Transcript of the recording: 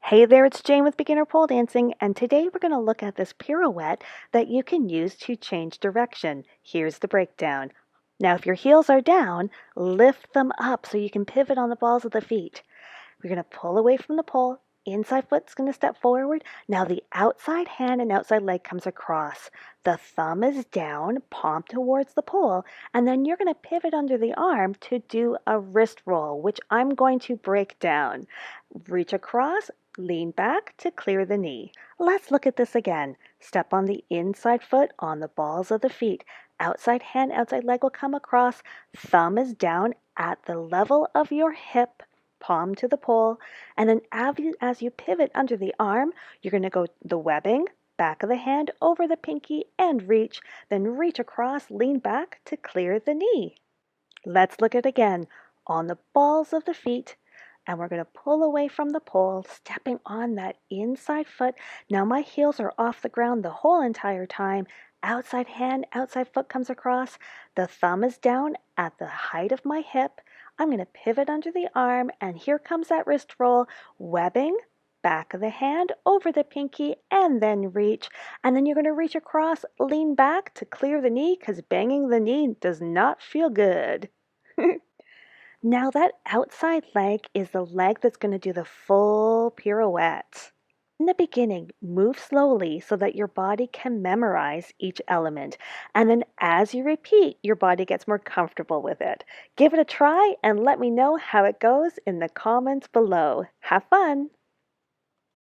Hey there, it's Jane with Beginner Pole Dancing, and today we're going to look at this pirouette that you can use to change direction. Here's the breakdown. Now, if your heels are down, lift them up so you can pivot on the balls of the feet. We're going to pull away from the pole. Inside foot's going to step forward. Now the outside hand and outside leg comes across. The thumb is down, palm towards the pole, and then you're going to pivot under the arm to do a wrist roll, which I'm going to break down. Reach across, lean back to clear the knee. Let's look at this again. Step on the inside foot on the balls of the feet. Outside hand, outside leg will come across. Thumb is down at the level of your hip, palm to the pole, and then as you pivot under the arm, you're going to go the webbing, back of the hand over the pinky and reach, then reach across, lean back to clear the knee. Let's look at it again on the balls of the feet, and we're going to pull away from the pole, stepping on that inside foot. Now my heels are off the ground the whole entire time. Outside hand, outside foot comes across. The thumb is down at the height of my hip. I'm going to pivot under the arm, and here comes that wrist roll, webbing, back of the hand over the pinky, and then reach. And then you're going to reach across, lean back to clear the knee, because banging the knee does not feel good. Now that outside leg is the leg that's going to do the full pirouette. In the beginning, move slowly so that your body can memorize each element. And then as you repeat, your body gets more comfortable with it. Give it a try and let me know how it goes in the comments below. Have fun!